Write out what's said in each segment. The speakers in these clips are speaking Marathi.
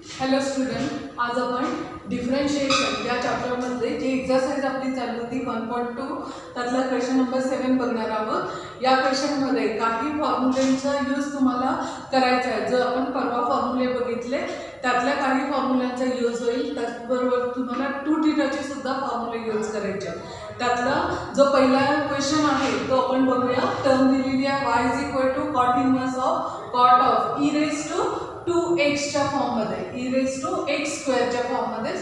हॅलो स्टुडंट, आज आपण डिफरन्शिएशन या चॅप्टरमध्ये जी एक्झरसाइज आपली चालू होती 1.2 त्यातला क्वेश्चन नंबर 7 बघणार आहोत. या क्वेश्चनमध्ये काही फॉर्म्युलेचा यूज तुम्हाला करायचा आहे. जो आपण परवा फॉर्म्युले बघितले त्यातल्या काही फॉर्म्युलांचा यूज होईल. त्याचबरोबर तुम्हाला 2 थीटाचे सुद्धा फॉर्म्युले यूज करायचे. त्यातला जो पहिला क्वेश्चन आहे तो आपण बघूया. टर्म दिलेली आहे y is equal to cot inverse of cot of e raise to 2x च्या फॉर्ममध्ये, e रेज टू x स्क्वेअरच्या फॉर्ममध्ये,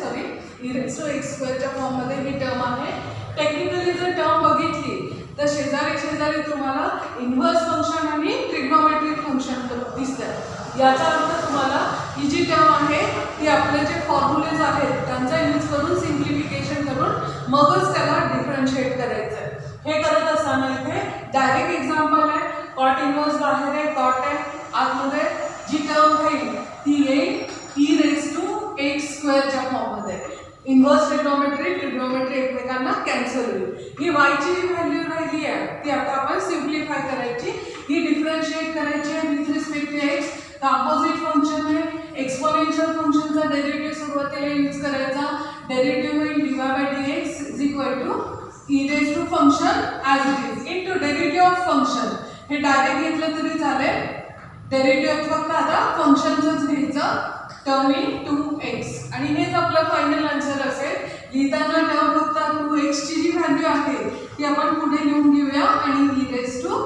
e रेज टू x स्क्वेअरच्या फॉर्ममध्ये ही टर्म आहे. टेक्निकली जर टर्म बघितली तर शेजारी शेजारी तुम्हाला इन्व्हर्स फंक्शन आणि ट्रिग्नोमेट्रिक फंक्शन दिसतात. याचा अर्थ तुम्हाला ही जी टर्म आहे ती आपले जे फॉर्म्युलेज आहेत त्यांचा यूज करून सिम्प्लिफिकेशन करून मगच त्याला डिफरन्शिएट करायचं आहे. हे करत असताना इथे डायरेक्ट एक्झाम्पल आहे. कॉट इन्व्हर्स बाहेर आहे, कॉट आहे आतमध्ये. जी टर्म राहील ती येईल e रेज टू x स्क्वेअरच्या फॉर्ममध्ये. इन्व्हर्स ट्रिग्नोमेट्री एकमेकांना कॅन्सल होईल. ही y ची जी व्हॅल्यू राहिली आहे ती आता आपण सिम्प्लिफाय करायची, ही डिफरन्शिएट करायची आहे विथ रिस्पेक्ट टू x. तर अपोजिट फंक्शन आहे. एक्सपोनेन्शियल फंक्शनचा डेरिव्हेटिव्ह सुरुवातीला यूज करायचा. डेरिव्हेटिव्ह होईल dy by dx is equal to e raise to function as it is into derivative of function. हे डायरेक्ट घेतलं तरी चालेल. डेरिव्हेटिव्ह फक्त आता फंक्शनचंच घ्यायचं, टर्म इन 2x, आणि हेच आपलं फायनल आन्सर असेल. लिहिताना टर्म फक्त 2x ची जी व्हॅल्यू आहे ती आपण पुढे लिहून घेऊया आणि e raise to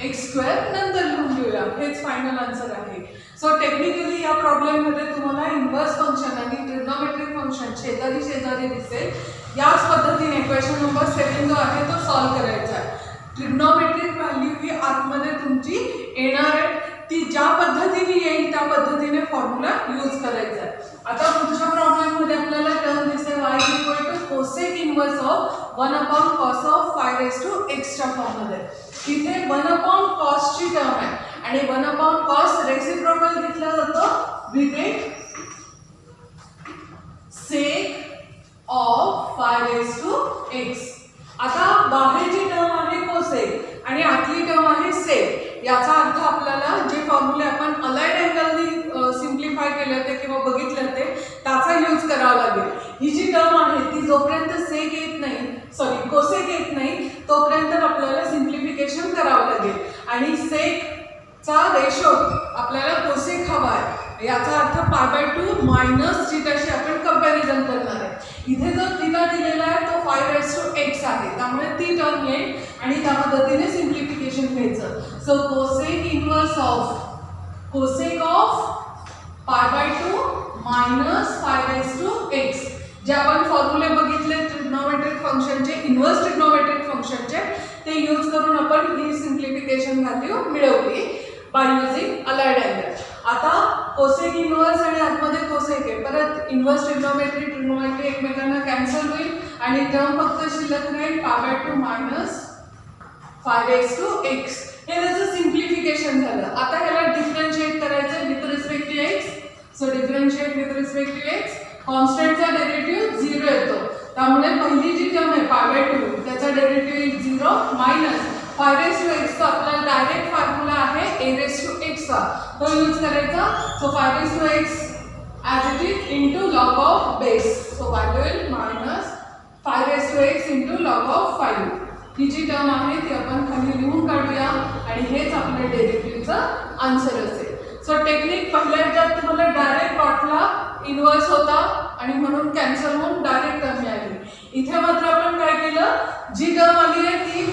x square नंतर लिहून घेऊया. हेच फायनल आन्सर आहे. सो टेक्निकली या प्रॉब्लेममध्ये तुम्हाला इन्व्हर्स फंक्शन आणि ट्रिग्नोमेट्रिक फंक्शन शेजारी शेजारी दिसेल. याच पद्धतीने क्वेश्चन नंबर 7 जो आहे तो सॉल्व्ह करायचा आहे. ट्रिग्नोमेट्रिक व्हॅल्यू ही आतमध्ये तुमची येणार आहे, ती ज्या पद्धतीने येईल त्या पद्धतीने फॉर्म्युला यूज करायचा आहे. आता पुढच्या प्रॉब्लेममध्ये आपल्याला टर्म दिसते y equal to cosec inverse of 1 upon cos of 5 raise to x च्या फॉर्ममध्ये. इथे 1 अपॉन कॉस ची टर्म आहे आणि 1 अपॉन कॉस रेसिप्रोकल घेतला जातो with it sec of 5 raise to x. आता बाहेरची टर्म आहे कोसेक आणि आतली टर्म आहे सेक. याचा अर्थ आपल्याला जे फॉर्म्युले आपण अलाइड अँगलनी सिम्प्लिफाय केले होते किंवा बघितले होते त्याचा यूज करावा लागेल. ही जी टर्म आहे ती जोपर्यंत सेक येत नाही, कोसेक येत नाही तोपर्यंत आपल्याला सिम्प्लिफिकेशन करावं लागेल. आणि सेकचा रेशो आपल्याला कोसेक हवा आहे. याचा अर्थ π/2 मायनस थीटाशी आपण कंपॅरिझन करणार आहे. इथे जो थीटा दिलेला आहे तो 5 रेज टू x आहे, त्यामुळे ती टर्म येईल आणि त्या पद्धतीने सिम्प्लिफिकेशन घ्यायचं. So cosec inverse of π/2 minus 5 raise to x. जे आपण फॉर्म्युले बघितले ट्रिग्नोमेट्रिक फंक्शनचे, इन्व्हर्स ट्रिग्नोमेट्रिक फंक्शनचे, ते यूज करून आपण ही सिम्प्लिफिकेशन व्हॅल्यू मिळवली बाय युजिंग अलाइड अँगल. आता कोसेक इन्व्हर्स आणि आतमध्ये कोसेक आहे, परत इन्व्हर्स ट्रिग्नोमेट्री एकमेकांना कॅन्सल होईल आणि टर्म फक्त शिल्लक राहील π/2 मायनस 5 रेज टू x. हे त्याचं सिम्प्लिफिकेशन झालं. आता ह्याला डिफरन्शिएट करायचं with respect to x. So differentiate with respect to x. कॉन्स्टंटचा डेरिव्हेटिव्ह 0 येतो, त्यामुळे पहिली जी टर्म आहे π/2 त्याचा डेरिव्हेटिव्ह येईल 0 मायनस 5 रेज टू x. चा आपला डायरेक्ट फॉर्म्युला आहे a रेज टू x चा, तो यूज करायचा. So 5 raise to x as it is into log of base. So value येईल minus 5 raise to x into log of 5. ही जी टर्म आहे ती आपण खाली लिहून काढूया आणि हेच आपल्या डेरिव्हेटिव्हचं आन्सर असेल. सो टेक्निक पहिल्या ह्याच्यात तुम्हाला डायरेक्ट कॉटला इन्व्हर्स होता आणि म्हणून कॅन्सल होऊन डायरेक्ट टर्म आली. इथे मात्र आपण काय केलं, जी टर्म आली आहे ती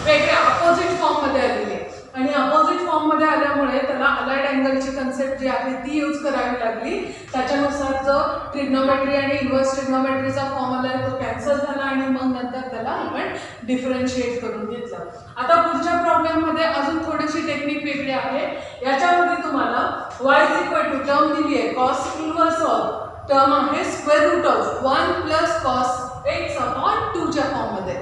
वेगळ्या अपोजिट फॉर्ममध्ये आलेली आहे आणि अपोजिट फॉर्ममध्ये आल्यामुळे त्याला अलाइड अँगलची कन्सेप्ट जी आहे ती यूज करावी लागली. त्याच्यानुसार जो ट्रिग्नोमेट्री आणि इन्व्हर्स ट्रिग्नोमेट्रीचा फॉर्म आला आहे तो कॅन्सल झाला आणि मग नंतर त्याला आपण डिफरन्शिएट करून घेतलं. आता पुढच्या प्रॉब्लेममध्ये अजून थोडीशी टेक्निक वेगळी आहे. याच्यामध्ये तुम्हाला y is equal to term दिली आहे कॉस इन्व्हर्स ऑफ टर्म आहे square root of 1 plus cos x upon 2 च्या फॉर्ममध्ये.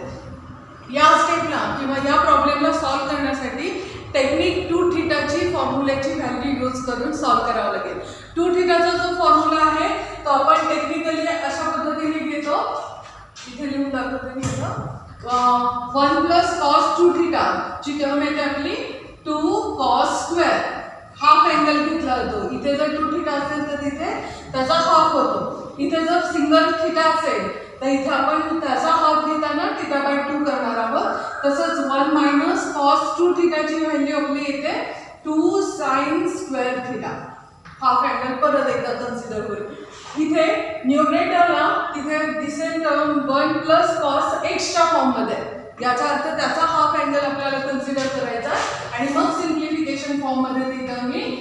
या स्टेपला किंवा या प्रॉब्लेमला सॉल्व्ह करण्यासाठी टेक्निक 2 थीटाची फॉर्म्युल्याची व्हॅल्यू यूज करून सॉल्व्ह करावं लागेल. 2 थीटाचा जो फॉर्म्युला आहे तो आपण टेक्निकली अशा पद्धतीने घेतो. इथे लिहून दाखवतो मी इथं 1 प्लस कॉस 2 थीटा ची टर्म येते आपली 2 कॉस स्क्वेअर. हाफ अँगल घेतला जातो. इथे जर 2 थीटा असेल तर तिथे त्याचा हाफ होतो. इथे जर सिंगल थिटा असेल तर इथे आपण त्याचा हाफ घेताना θ/2 करणार आहोत. तसंच 1 मायनस कॉस 2 थिटाची व्हॅल्यू आपली येते 2 sine square theta. Half angle परत एकदा कन्सिडर करू. इथे न्यूमरेटरला तिथे दिसेल टर्म 1 प्लस कॉस एक्सच्या फॉर्ममध्ये. याचा अर्थ त्याचा हाफ अँगल आपल्याला कन्सिडर करायचा आणि मग सिम्प्लिफिकेशन फॉर्ममध्ये ती टर्म येईल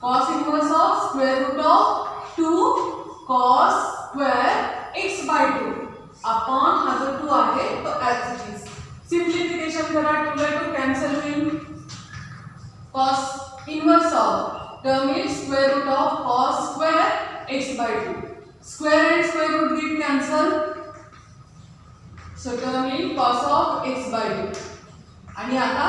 cos inverse of square root of 2 cos square x/2 upon हा जो 2 आहे तो ॲज इट इज. सिम्प्लिफिकेशन करा. 2 ला 2 कॅन्सल होईल. Cos inverse of term is square root of cos square x/2. Square and square root get cancel. So term is cos of x/2. आणि आता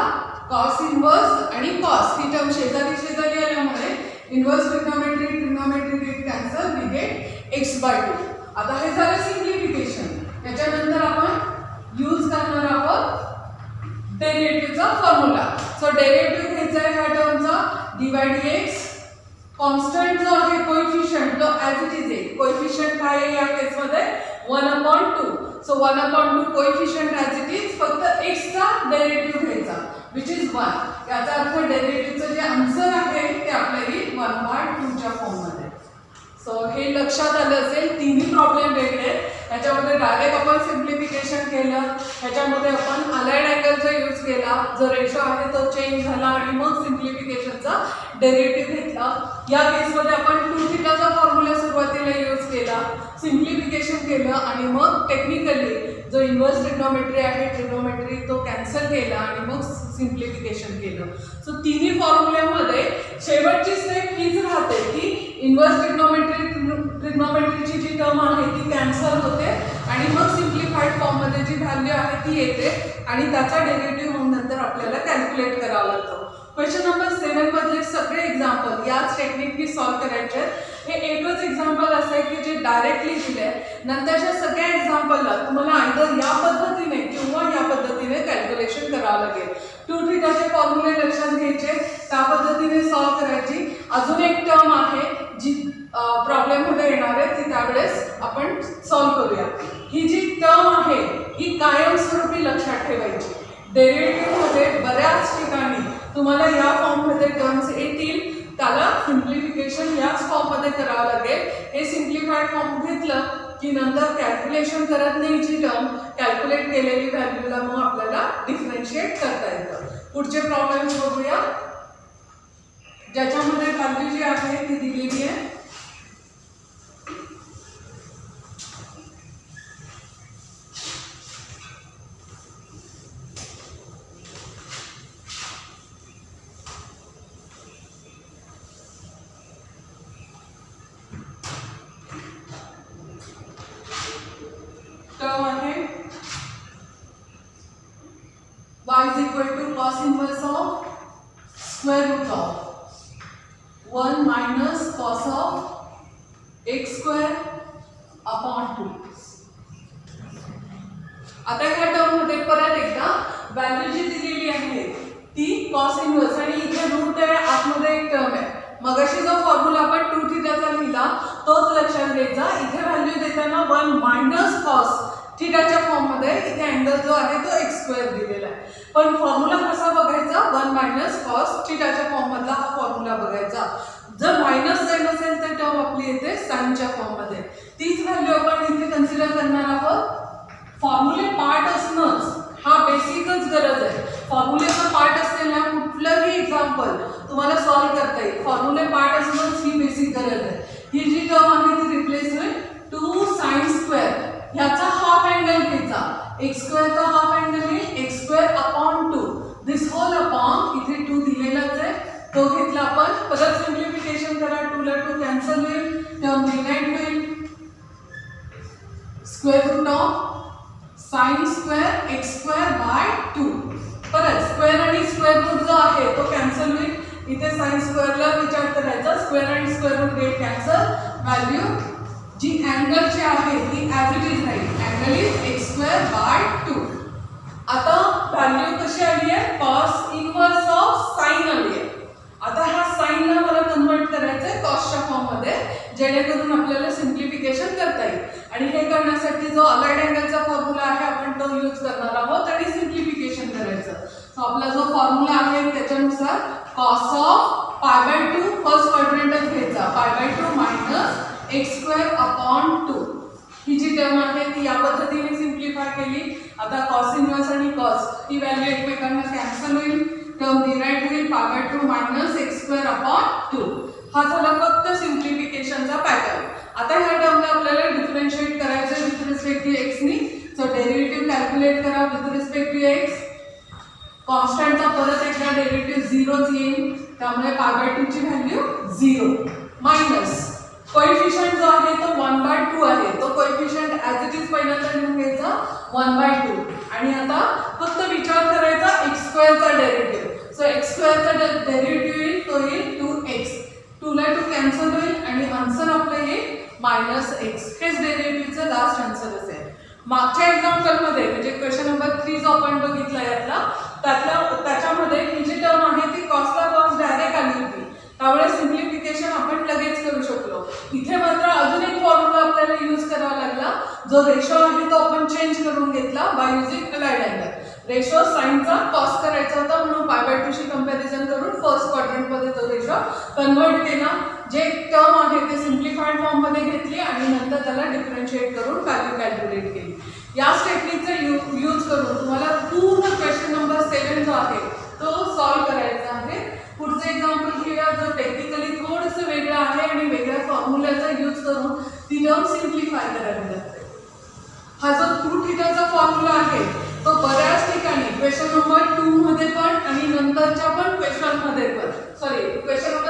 cos inverse आणि cos ही टर्म शेजारी शेजारी आल्यामुळे inverse trigonometry get cancel. We get x/2. आता हे झालं सिम्प्लिफिकेशन. त्याच्यानंतर आपण यूज करणार आहोत डेरिव्हेटिव्हचा फॉर्म्युला. सो डेरिव्हेटिव्ह घ्यायचा आहे ह्या टर्मचा dy/dx. कॉन्स्टंट जो आहे कोएफिशियंट तो ॲज इट इज आहे. कोएफिशियंट काय आहे या केसमध्ये 1/2. So 1/2 coefficient as it is. फक्त एक्सचा डेरिव्हेटिव्ह घ्यायचा विच इज 1. याचा अर्थ डेरिव्हेटिव्हचं जे आन्सर आहे ते आपल्या येईल 1/2 च्या फॉर्ममध्ये. सो हे लक्षात आलं असेल. तिन्ही प्रॉब्लेम वेगळे आहेत. ह्याच्यामध्ये डायरेक्ट आपण सिम्प्लिफिकेशन केलं. ह्याच्यामध्ये आपण अलाइड अँगलचा यूज केला. जो रेशो आहे तो चेंज झाला आणि मग सिम्प्लिफिकेशनचा डेरिव्हेटिव्ह घेतला. या केसमध्ये आपण 2 थिटाचा फॉर्म्युला सुरुवातीला यूज केला. सिम्प्लिफिकेशन केलं आणि मग टेक्निकली जो इन्व्हर्स ट्रिग्नोमेट्री आहे ट्रिग्नोमेट्री तो कॅन्सल केला आणि मग सिम्प्लिफिकेशन केलं. सो तिन्ही फॉर्म्युल्यामध्ये शेवटची स्टेप हीच राहते की इन्व्हर्स ट्रिग्नोमेट्रीची जी टर्म आहे ती कॅन्सल होते आणि मग सिम्प्लिफाईड फॉर्ममध्ये जी व्हॅल्यू आहे ती येते आणि त्याचा डेरिव्हेटिव्ह म्हणून नंतर आपल्याला कॅल्क्युलेट करावा लागतो. क्वेश्चन नंबर 7 मधले सगळे एक्झाम्पल याच टेक्निकनी सॉल्व्ह करायचे आहेत. हे एकच एक्झाम्पल असं आहे की जे डायरेक्टली दिले आहे. नंतरच्या सगळ्या एक्झाम्पलला तुम्हाला आयदर या पद्धतीने किंवा या पद्धतीने कॅल्क्युलेशन करावं लागेल. 2 थिटाचे फॉर्म्युले लक्षात घ्यायचे, त्या पद्धतीने सॉल्व्ह करायची. अजून एक टर्म आहे जी प्रॉब्लेममध्ये येणार आहे ती त्यावेळेस आपण सॉल्व्ह करूया. ही जी टर्म आहे ही कायमस्वरूपी लक्षात ठेवायची. डेरिव्हेटिव्हमध्ये बऱ्याच ठिकाणी तुम्हाला या फॉर्ममध्ये टर्म्स येतील. त्याला सिम्प्लिफिकेशन याच फॉर्ममध्ये करावं लागेल. हे सिम्प्लिफाईड फॉर्म घेतलं की नंतर कॅल्क्युलेशन करत नाही जी टर्म कॅल्क्युलेट केलेली व्हॅल्यूला मग आपल्याला डिफरन्शिएट करता येतं. पुढचे प्रॉब्लेम्स बघूया ज्याच्यामध्ये व्हॅल्यू जी आहे ती दिलेली आहे. टर्म आहे y is equal to cos inverse of square root of 1 minus cos of x square upon 2. आता ह्या टर्म मध्ये परत एकदा व्हॅल्यू जी दिलेली आहे ती cos इनवर्स आणि इथे रूट आहे आतमध्ये एक टर्म आहे. मगाशी जो फॉर्म्युला आपण 2 थिटाचा लिहिला तोच लक्षात घ्यायचा. इथे व्हॅल्यू देताना 1 मायनस कॉस थिटाच्या फॉर्ममध्ये इथे अँगल जो आहे तो x स्क्वेअर दिलेला आहे. पण फॉर्म्युला कसा बघायचा 1 मायनस कॉस थिटाच्या फॉर्ममधला हा फॉर्म्युला बघायचा. जर मायनस साइन असेल तर टर्म आपली येते साइनच्या फॉर्ममध्ये. तीच व्हॅल्यू आपण इथे कन्सिडर करणार आहोत. फॉर्म्युले पार्ट असणंच हा बेसिकच गरज आहे. फॉर्म्युलेचा पार्ट असलेला कुठलंही एक्झाम्पल तुम्हाला सॉल्व्ह करता येईल. फॉर्म्युले पार्ट असणंच ही बेसिक गरज आहे. ही जी टर्म आहे ती रिप्लेस होईल 2 साइन स्क्वेअर. ह्याचा हाफ अँगल घ्यायचा. एक्स स्क्वेअरचा हाफ अँगल येईल एक्स स्क्वेअर अपॉन 2. दिस होल अपॉन इथे 2 दिलेलाच आहे तो घेतला आपण. परत सिम्प्लिफिकेशन करा. 2 ला 2 कॅन्सल होईल. टर्म निगेटिव्ह होईल. Square root of sine square x square by 2. परत स्क्वेअर आणि स्क्वेअर रूट जो आहे तो कॅन्सल होईल. इथे साइन स्क्वेअरला विचार करायचा. स्क्वेअर आणि square root get cancel. Value जी अँगलची आहे ती ॲज इट इज राहील. Angle is x square by 2. आता व्हॅल्यू कशी आली आहे कॉस इनवर्स ऑफ साइन आली आहे. आता ह्या साइनला मला कन्वर्ट करायचं आहे कॉसच्या फॉर्ममध्ये. जेणेकरून आपल्याला सिम्प्लिफिकेशन करता येईल. आणि हे करण्यासाठी जो अलाइड अँगलचा फॉर्म्युला आहे आपण तो यूज करणार आहोत आणि सिम्प्लिफिकेशन करायचं. सो आपला जो फॉर्म्युला आहे त्याच्यानुसार कॉस ऑफ π/2 फर्स्ट क्वाड्रंटच घ्यायचा, π/2 मायनस x²/2 ही जी टर्म आहे ती या पद्धतीने सिम्प्लिफाय केली. आता कॉस इन्व्हर्स आणि कॉस ही व्हॅल्यू एकमेकांना कॅन्सल होईल, टर्म डिराइव्ह होईल π/2 मायनस x²/2. हा झाला फक्त सिम्प्लिफिकेशनचा पॅटर्न. आता ह्या टर्मला आपल्याला डिफरन्शिएट करायचं विथ रिस्पेक्ट टू x नी. सो डेरिव्हेटिव्ह कॅल्क्युलेट करा विथ रिस्पेक्ट टू x. कॉन्स्टंटचा परत एकदा डेरिव्हेटिव्ह 0च येईल, त्यामुळे π/2 ची व्हॅल्यू 0 मायनस कोएफिशियंट जो आहे तो 1/2 आहे, तो कोएफिशियंट ॲज इट इज पहिल्यांदा लिहून घ्यायचा 1/2. आणि आता फक्त विचार करायचा x² चा डेरिव्हेटिव्ह. सो x² चा डेरिव्हेटिव्ह येईल तो येईल 2x, 2 ला 2 कॅन्सल होईल आणि आन्सर आपलं येईल -x. हेच डेरिव्हेटिव्हचं लास्ट आन्सर असेल. मागच्या एक्झाम्पलमध्ये म्हणजे क्वेश्चन नंबर 3 जो आपण बघितला यातला त्याच्यामध्ये ही जी टर्म आहे ती कॉसला कॉस डायरेक्ट आली होती, त्यामुळे सिम्प्लिफिकेशन आपण लगेच करू शकलो. इथे मात्र अजून एक फॉर्म्युला आपल्याला यूज करावा लागला. जो रेशो आहे तो आपण चेंज करून घेतला by using allied angle. Ratio साइनचा कॉस करायचा होता म्हणून π/2 शी कंपॅरिझन करून फर्स्ट क्वाड्रंटमध्ये तो रेशो कन्वर्ट केला. जे टर्म आहे ते सिम्प्लिफाईड फॉर्ममध्ये घेतली आणि नंतर त्याला डिफरन्शिएट करून व्हॅल्यू कॅल्क्युलेट केली. या टेक्निकचा यूज करून तुम्हाला पूर्ण क्वेश्चन नंबर 7 जो आहे तो सॉल्व्ह करायचा आहे. पुढचं एक्झाम्पल घेऊया जो टेक्निकली थोडंसं वेगळं आहे आणि वेगळ्या फॉर्म्युल्याचा यूज करून ती टर्म सिम्प्लिफाय करावी लागते. हा जो 2θ चा फॉर्म्युला आहे तो बऱ्याच ठिकाणी क्वेश्चन नंबर 2 मध्ये पण आणि नंतरच्या पण क्वेश्चन नंबर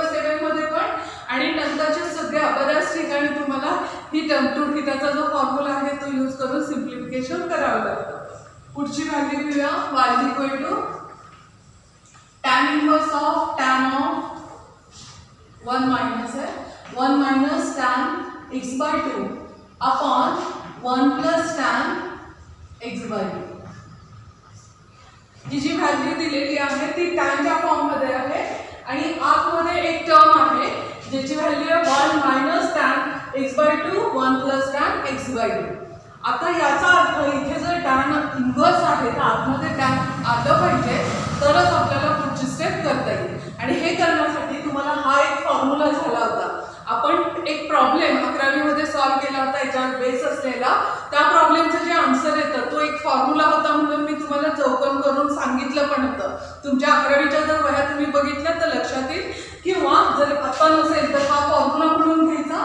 7 मध्ये पण आणि नंतरच्या सगळ्या बऱ्याच ठिकाणी तुम्हाला ही टर्म 2θ चा जो फॉर्म्युला आहे तो यूज करून सिम्प्लिफिकेशन करावं लागतं. पुढची व्हॅल्यू घेऊया y tan inverse of tan of 1 minus है 1 minus tan x/2 upon 1 plus tan x/2. ही जी व्हॅल्यू दिलेली आहे ती टॅनच्या फॉर्ममध्ये आहे आणि आतमध्ये एक टर्म आहे ज्याची व्हॅल्यू आहे 1 minus tan x/2 1 plus tan x/2. आता याचा अर्थ इथे जर टॅन इन्व्हर्स आहे तर आतमध्ये टॅन आलं पाहिजे तरच आपल्याला पुढची स्टेप करता येईल. आणि हे करण्यासाठी तुम्हाला हा एक फॉर्म्युला झाला होता. आपण एक प्रॉब्लेम 11वी मध्ये सॉल्व्ह केला होता याच्यावर बेस असलेला. त्या प्रॉब्लेमचं जे आन्सर येतं तो एक फॉर्म्युला होता म्हणून मी तुम्हाला चौकन करून सांगितलं पण होतं. तुमच्या 11वीच्या जर वह्या तुम्ही बघितल्या तर लक्षात येईल, किंवा जर आता नसेल तर हा फॉर्म्युला म्हणून घ्यायचा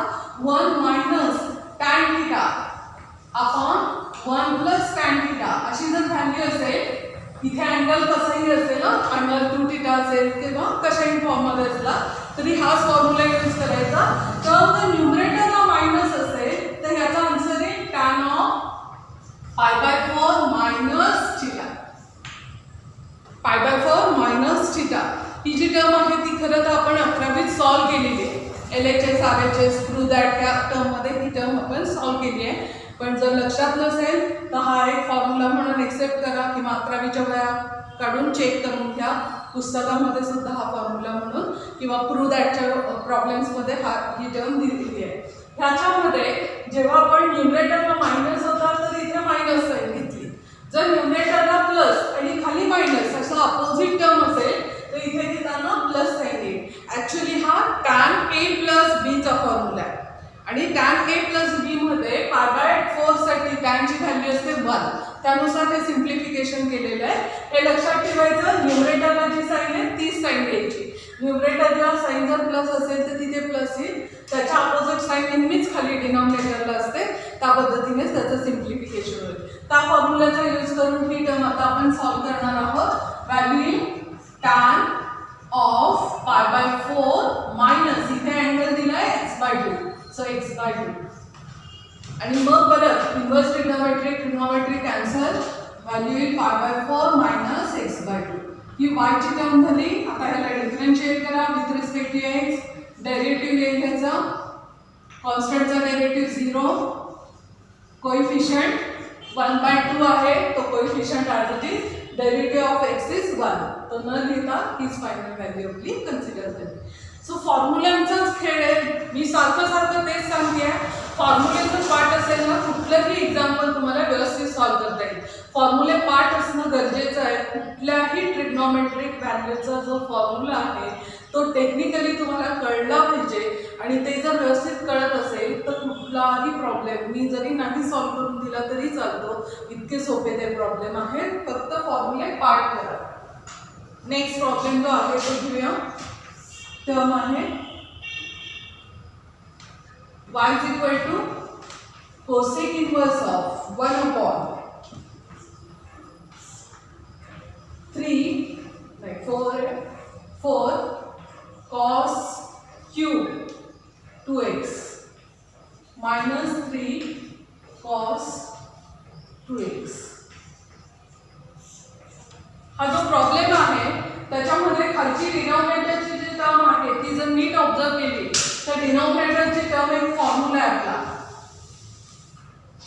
1 minus tan θ upon 1 plus tan θ. अशी जर व्हॅल्यू असेल, इथे अँगल कसाही असेल, अँगल 2θ असेल किंवा कशाही फॉर्ममध्ये असला तरी हाच फॉर्म्युला यूज करायचा. तर जर न्यूमरेटरला मायनस असेल तर याचा आन्सर आहे tan ऑफ π/4 मायनस θ. π/4 मायनस θ ही जी टर्म आहे ती खरं तर आपण 11वीत सॉल्व्ह केलेली आहे. LHS RHS थ्रू दॅट त्या टर्ममध्ये ही टर्म आपण सॉल्व्ह केली आहे. पण जर लक्षात नसेल तर हा एक फॉर्म्युला म्हणून एक्सेप्ट करा किंवा 11वीच्या वह्या काढून चेक करून घ्या. पुस्तकामध्ये सुद्धा हा फॉर्म्युला म्हणून किंवा प्रूव्ह दॅटच्या प्रॉब्लेम्समध्ये ही टर्म दिलेली आहे. ह्याच्यामध्ये जेव्हा आपण न्यूमरेटरला मायनस होता तर इथे मायनस साईन घेतली. जर न्यूमरेटरला प्लस आणि खाली मायनस असं अपोजिट टर्म असेल तर इथे घेताना प्लस साईन येईल. ॲक्च्युली हा tan a प्लस b चा फॉर्म्युला आहे आणि tan a प्लस b मध्ये π/4 साठी tan ची व्हॅल्यू असते 1. त्यानुसार हे सिम्प्लिफिकेशन केलेलं आहे. हे लक्षात ठेवायचं. न्यूमरेटरला जी साईन आहे तीच साईन घ्यायची. न्यूमरेटरला साईन जर प्लस असेल तर तिथे प्लस येईल, त्याच्या अपोजिट साईन नेहमीच खाली डिनॉमिनेटरला असते. त्या पद्धतीनेच त्याचं सिम्प्लिफिकेशन होईल. त्या फॉर्म्युलाचा यूज करून ही टर्म आता आपण सॉल्व्ह करणार आहोत. व्हॅल्यू tan ऑफ π/4 मायनस इथे अँगल दिलाय x/2, सो x/2 आणि मग परत इन्व्हर्स ट्रिग्नोमेट्री कॅन्सल, व्हॅल्यू येईल π/4 मायनस x/2. ही y ची टर्म झाली. आता ह्याला डिफरन्शिएट करा with respect to x. Derivative येईल ह्याचा, कॉन्स्टंटचा डेरिव्हेटिव्ह 0, कोएफिशियंट 1/2 आहे तो coefficient as it is, derivative of x is 1. तो न लिहिता हीच फायनल व्हॅल्यू आपली कन्सिडर झाली. सो फॉर्म्युलांचाच खेळ आहे. मी सारखं सारखं तेच सांगते आहे. फॉर्म्युलेचं पार्ट असेल ना, कुठलंही एक्झाम्पल तुम्हाला व्यवस्थित सॉल्व्ह करता येईल. फॉर्म्युले पार्ट असणं गरजेचं आहे. कुठल्याही ट्रिग्नॉमेट्रिक व्हॅल्यूचा जो फॉर्म्युला आहे तो टेक्निकली तुम्हाला कळला पाहिजे आणि ते जर व्यवस्थित कळत असेल तर कुठलाही प्रॉब्लेम मी जरी नाही सॉल्व्ह करून दिला तरी चालतो. इतके सोपे ते प्रॉब्लेम आहेत. फक्त फॉर्म्युले पार्ट करा. नेक्स्ट प्रॉब्लेम जो आहे तो घेऊया. टर्म आहे y is equal to cosec inverse of 1 upon 3 like 4 cos cube 2x minus 3 cos 2x. हा जो प्रॉब्लेम आहे त्याच्यामध्ये खालची डिनॉमिनेटरची जी टर्म आहे ती जर नीट ऑब्झर्व केली तर डिनॉमिनेटरची टर्म एक फॉर्म्युला आहे आपला.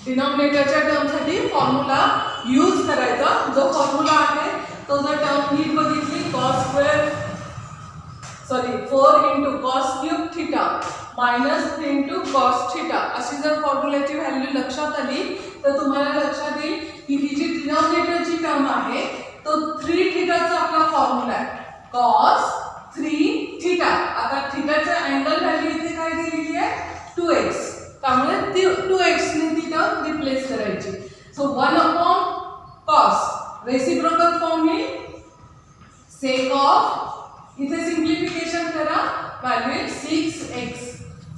डिनॉमिनेटरच्या टर्मसाठी फॉर्म्युला यूज करायचा. जो फॉर्म्युला आहे तो जर टर्म नीट बघितली four into cos cube theta minus 3 into cos theta अशी जर फॉर्म्युल्याची व्हॅल्यू लक्षात आली तर तुम्हाला लक्षात येईल की ही जी डिनॉमिनेटरची टर्म आहे तो 3 थिटाचा आपला फॉर्म्युला आहे. Cos 3 theta. आता थिटाच्या अँगल व्हॅल्यू इथे काय दिलेली आहे 2x. त्यामुळे 2x ने ती टर्म रिप्लेस करायची. So 1 upon cos reciprocal form येईल सेक ऑफ. इथे सिम्प्लिफिकेशन करा व्हॅल्यू 6x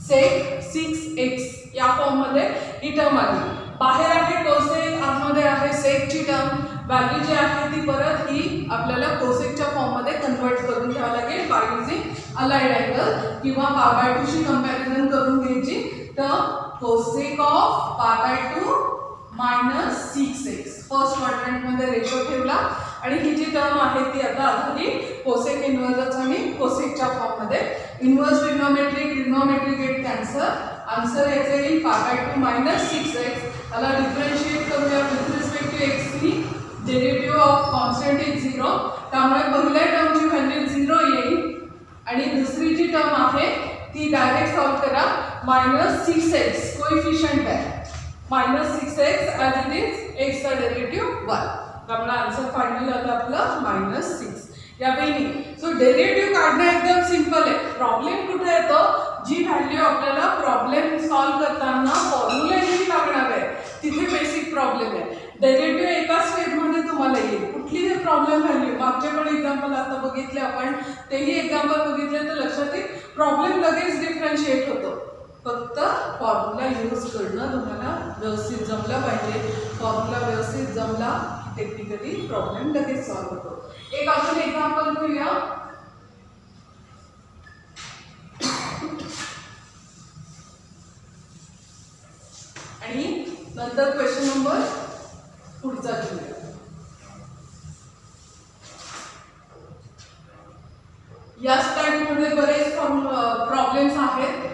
सेक 6x या फॉर्म मध्ये ही टर्म आली. बाहेर आहे कोसेक, आतमध्ये आहे सेकची टर्म. व्हॅल्यू जी आहे ती परत ही आपल्याला कोसेकच्या फॉर्म मध्ये कन्वर्ट करून घ्यावं लागेल बाय युजिंग अलाइड अँगल किंवा π/2 शी कंपॅरिझन करून घ्यायची. तर cosec of π/2 minus 6x first quadrant मध्ये रेशो ठेवला आणि ही जी टर्म आहे ती आता झाली कोसेक इन्व्हर्स आणि कोसेकच्या फॉर्म मध्ये. Inverse trigonometry get cancel. Answer याचा येईल π/2 मायनस 6x. त्याला डिफरन्शिएट करूया विथ रिस्पेक्ट टू x नी. Derivative of constant is 0. त्यामुळे पहिल्या टर्मची व्हॅल्यू 0 येईल आणि दुसरी जी टर्म आहे ती डायरेक्ट सॉल्व करा. मायनस 6x कोइफिशियंट आहे minus 6x as it is एक्सचा डेरिव्हेटिव्ह 1. त्यामुळे आन्सर फायनल आलं आपलं मायनस 6 या वेळी. सो डेरिव्हेटिव्ह काढणं एकदम सिंपल आहे. प्रॉब्लेम कुठे येतो जी व्हॅल्यू आपल्याला प्रॉब्लेम सॉल्व करताना फॉर्म्युलेशनची लागणार आहे तिथे बेसिक प्रॉब्लेम आहे. डेरिव्हेटिव्ह एका स्टेपमध्ये तुम्हाला येईल. कुठली हे प्रॉब्लेम व्हॅल्यू मागचे पण एक्झाम्पल आता बघितले आपण तेही एक्झाम्पल बघितले तर लक्षात येईल प्रॉब्लेम लगेच डिफरन्शिएट होतो. फक्त फॉर्म्युला यूज करणं तुम्हाला व्यवस्थित जमलं पाहिजे. फॉर्म्युला व्यवस्थित जमला टेक्निकली प्रॉब्लेम लगेच सॉल्व होतो. एक अजून एक्झाम्पल घेऊया. आणि नंतर क्वेश्चन नंबर पुढचा घेऊया. या स्टाईलमध्ये बरेच प्रॉब्लेम्स आहेत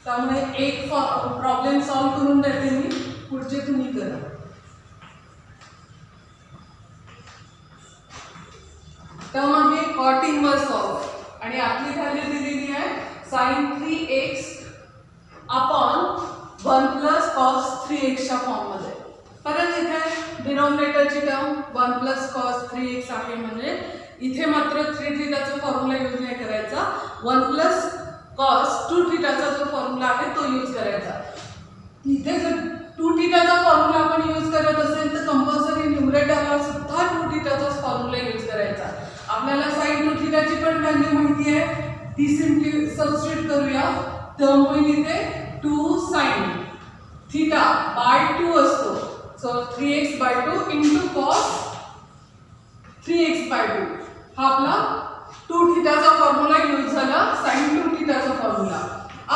त्यामुळे एक प्रॉब्लेम सॉल्व करून देते मी, पुढचे तुम्ही करा. टर्म आहे कॉट इन्व्हर्स ऑफ आणि आपली व्हॅल्यू दिलेली आहे sin 3x upon 1 plus cos 3x च्या फॉर्म मध्ये. परत इथे डिनॉमिनेटरची टर्म 1 प्लस कॉस 3x आहे म्हणजे इथे मात्र 3 थिटाचा फॉर्म्युला यूज नाही करायचा. 1 प्लस कॉस 2 थिटाचा जो फॉर्म्युला आहे तो यूज करायचा. इथे जर 2 थिटाचा फॉर्म्युला आपण यूज करत असेल तर कंपल्सरी न्यूमरेटरला सुद्धा 2 थिटाचाच फॉर्म्युला यूज करायचा. आपल्याला sin 2 थिटाची पण व्हॅल्यू माहिती आहे ती सिम्पली सबस्टिट्यूट करूया. टर्म होईल इथे 2 sin थिटा बाय 2 असतो. So 3x/2 into cos 3x/2 हा आपला 2 थिटाचा फॉर्म्युला यूज झाला sin 2 थिटाचा फॉर्म्युला.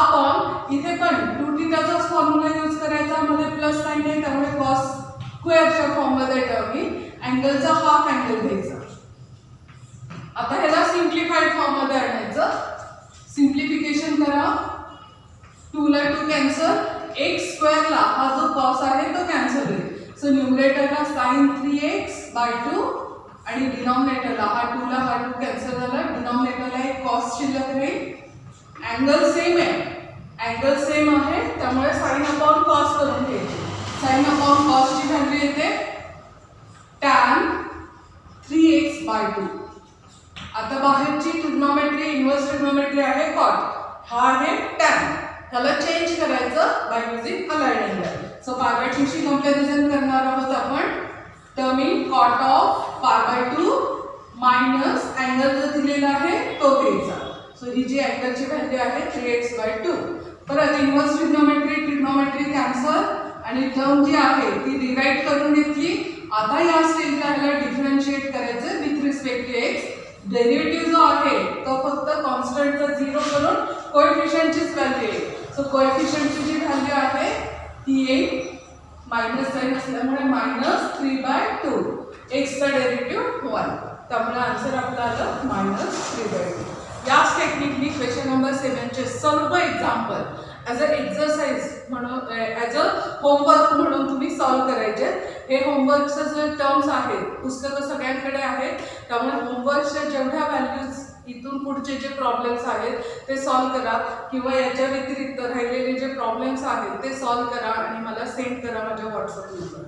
अपॉन इथे पण 2 थिटाचाच फॉर्म्युला यूज करायचा मध्ये प्लस साइन आहे त्यामुळे कॉस स्क्वेअरच्या फॉर्ममध्ये ठेवली. अँगलचा हाफ अँगल घ्यायचा. आता ह्याला सिम्प्लिफाईड फॉर्ममध्ये आणायचं. सिम्प्लिफिकेशन करा. 2 ला 2 कॅन्सल. x स्क्वेअरला हा जो कॉस आहे तो कॅन्सल होईल. सो न्यूमरेटरला sin 3x/2 आणि डिनॉमिनेटरला हा 2 ला हा 2 कॅन्सल झाला. डिनॉमिनेटरला एक कॉस शिल्लक राहील अँगल सेम आहे, अँगल सेम आहे, त्यामुळे साइन अपॉन कॉस करून घ्यायची. साइन अपॉन कॉसची व्हॅल्यू येते tan 3x/2. आता बाहेरची ट्रिग्नोमेट्री इन्व्हर्स ट्रिग्नोमेट्री आहे कॉट, हा आहे टॅन. त्याला चेंज करायचं by using allied angle. So पाय/2शी कंपॅरिझन करणार आहोत आपण. तर मी कॉट ऑफ पाय/2 मायनस अँगल जो दिलेला आहे तो घ्यायचा. सो ही जी अँगलची व्हॅल्यू आहे 3x/2. परत इन्व्हर्स ट्रिग्नोमेट्री कॅन्सल आणि टर्म जी आहे ती रिराईट करून घेतली. आता या स्टेजला ह्याला डिफरन्शिएट करायचं with respect to x. Derivative जो आहे तो फक्त कॉन्स्टंटचा 0 करून कोएफिशियंटचीच व्हॅल्यू आहे. सो कोएफिशियंटची जी व्हॅल्यू आहे ती येईल मायनस साइन असल्यामुळे -3/2. एक्सचा डेरिव्हेटिव्ह 1, त्यामुळे आन्सर आपला आलं -3/2. याच टेक्निकनी क्वेश्चन नंबर 7चे सर्व एक्झाम्पल ॲज अ एक्झरसाइज म्हणून ॲज अ होमवर्क म्हणून तुम्ही सॉल्व करायचे. हे होमवर्कचे जे टर्म्स आहेत पुस्तकं सगळ्यांकडे आहेत, त्यामुळे होमवर्कच्या जेवढ्या व्हॅल्यूज इथून पुढचे जे प्रॉब्लेम्स आहेत ते सॉल्व करा, किंवा याच्या व्यतिरिक्त राहिलेले जे प्रॉब्लेम्स आहेत ते सॉल्व करा आणि मला सेंड करा माझ्या व्हॉट्सअप नंबर.